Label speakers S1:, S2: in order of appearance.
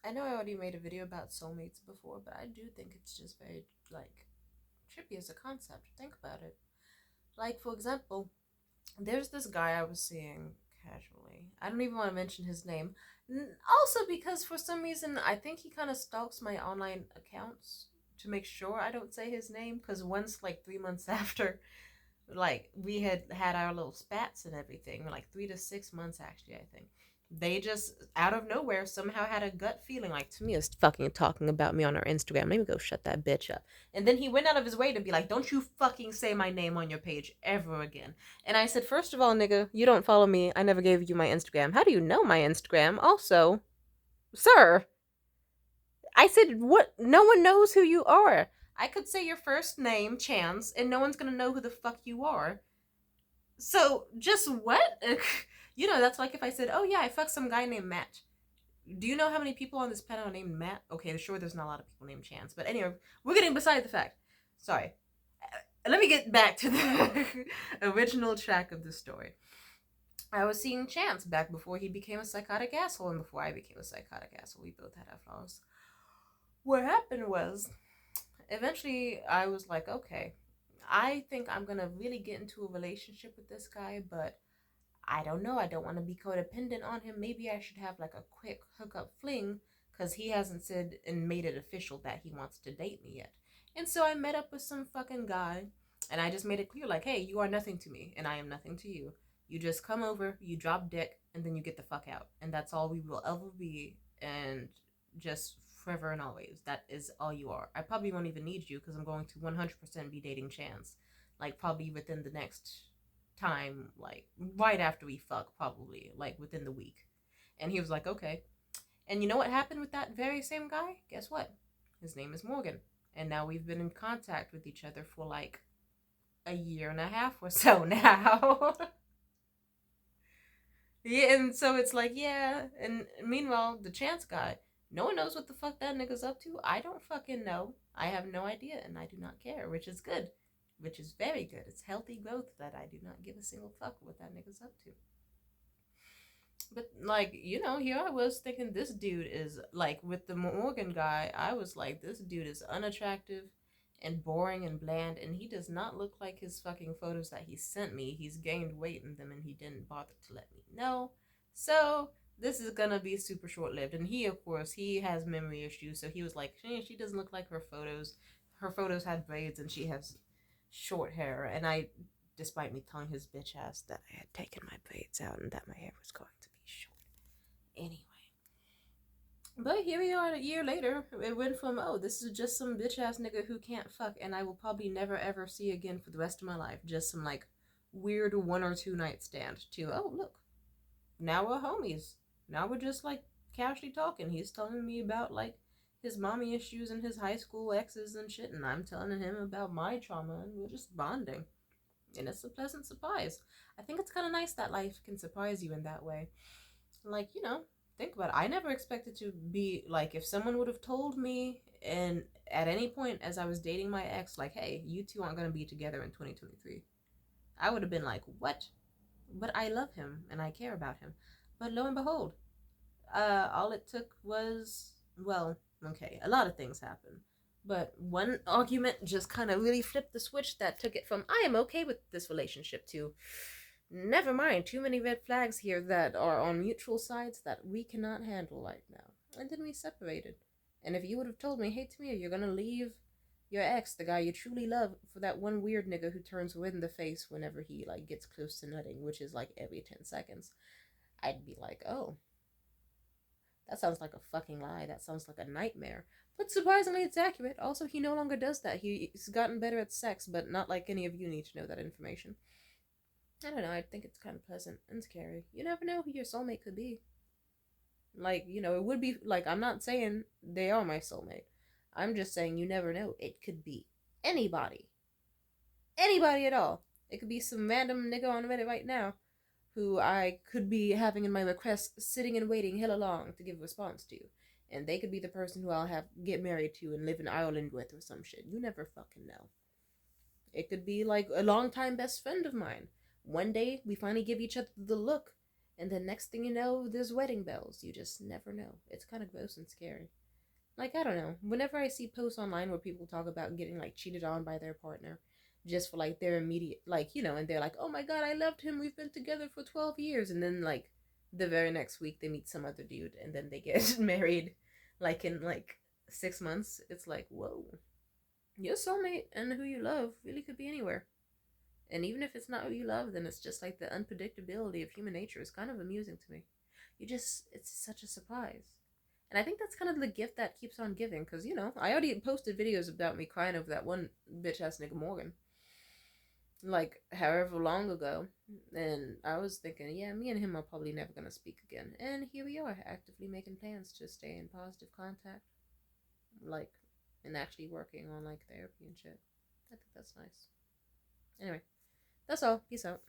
S1: I know I already made a video about soulmates before, but I do think it's just very, like, trippy as a concept. Think about it. Like, for example, there's this guy I was seeing casually. I don't even want to mention his name. Also, because for some reason, I think he kind of stalks my online accounts to make sure I don't say his name. Because once, like 3 months after, like we had had our little spats and everything, like 3 to 6 months actually, I think. They just out of nowhere somehow had a gut feeling like to me is fucking talking about me on our Instagram. Let me go shut that bitch up. And then he went out of his way to be like, "Don't you fucking say my name on your page ever again." And I said, "First of all, nigga, you don't follow me. I never gave you my Instagram. How do you know my Instagram? Also, sir, I said, what? No one knows who you are. I could say your first name, Chance, and no one's gonna know who the fuck you are. So just what? That's like if I said, "Oh yeah, I fucked some guy named Matt." Do you know how many people on this planet are named Matt? Okay, sure, there's not a lot of people named Chance, but anyway, we're getting beside the fact. Sorry. Let me get back to the original track of the story. I was seeing Chance back before he became a psychotic asshole and before I became a psychotic asshole. We both had our flaws. What happened was, eventually, I was like, okay, I think I'm gonna really get into a relationship with this guy, but I don't know. I don't want to be codependent on him. Maybe I should have like a quick hookup fling because he hasn't said and made it official that he wants to date me yet. And so I met up with some fucking guy and I just made it clear like, hey, you are nothing to me and I am nothing to you. You just come over, you drop dick, and then you get the fuck out. And that's all we will ever be. And just forever and always. That is all you are. I probably won't even need you because I'm going to 100% be dating Chance. Like, probably within the next time, like right after we fuck, probably like within the week. And he was like, okay. And you know what happened with that very same guy? Guess what? His name is Morgan. And now we've been in contact with each other for like a year and a half or so now. Yeah, and so it's like, yeah. And meanwhile, the Chance guy, no one knows what the fuck that nigga's up to. I don't fucking know. I have no idea, and I do not care, which is good. Which is very good. It's healthy growth that I do not give a single fuck what that nigga's up to. But like, here I was thinking this dude is like with the Morgan guy, I was like, this dude is unattractive and boring and bland, and he does not look like his fucking photos that he sent me. He's gained weight in them and he didn't bother to let me know. So this is gonna be super short lived. And he, of course, he has memory issues, so he was like, she doesn't look like her photos. Her photos had braids and she has short hair. And I, despite me telling his bitch ass that I had taken my braids out and that my hair was going to be short. Anyway. But here we are a year later. It went from, oh, this is just some bitch ass nigga who can't fuck and I will probably never ever see again for the rest of my life. Just some like weird 1 or 2 night stand to, oh, look, now we're homies. Now we're just like casually talking. He's telling me about like his mommy issues and his high school exes and shit, and I'm telling him about my trauma, and we're just bonding. And it's a pleasant surprise. I think it's kind of nice that life can surprise you in that way. Like, think about it. I never expected to be like, if someone would have told me, and at any point as I was dating my ex, like, hey, you two aren't going to be together in 2023, I would have been like, what? But I love him and I care about him. But lo and behold, all it took was, well, okay, a lot of things happened. But one argument just kind of really flipped the switch that took it from I am okay with this relationship to never mind, too many red flags here that are on mutual sides that we cannot handle right now. And then we separated. And if you would have told me, hey Tamir, you're gonna leave your ex, the guy you truly love, for that one weird nigga who turns red in the face whenever he like gets close to nutting, which is like every 10 seconds, I'd be like, oh, that sounds like a fucking lie. That sounds like a nightmare. But surprisingly, it's accurate. Also, he no longer does that. He's gotten better at sex, but not like any of you need to know that information. I don't know. I think it's kind of pleasant and scary. You never know who your soulmate could be. Like, it would be like, I'm not saying they are my soulmate. I'm just saying you never know. It could be anybody. Anybody at all. It could be some random nigga on Reddit right now who I could be having in my request sitting and waiting hella long to give a response to. And they could be the person who I'll have get married to and live in Ireland with or some shit. You never fucking know. It could be like a longtime best friend of mine. One day we finally give each other the look, And then next thing you know, there's wedding bells. You just never know. It's kind of gross and scary. Like, I don't know. Whenever I see posts online where people talk about getting like cheated on by their partner just for like their immediate, like, and they're like, oh my God, I loved him. We've been together for 12 years. And then like the very next week they meet some other dude and then they get married like in like 6 months. It's like, whoa, your soulmate and who you love really could be anywhere. And even if it's not who you love, then it's just like the unpredictability of human nature is kind of amusing to me. It's such a surprise. And I think that's kind of the gift that keeps on giving, because, I already posted videos about me crying over that one bitch ass nigga Morgan, like, however long ago. And I was thinking, yeah, me and him are probably never going to speak again. And here we are, actively making plans to stay in positive contact, like, and actually working on, like, therapy and shit. I think that's nice. Anyway, that's all. Peace out.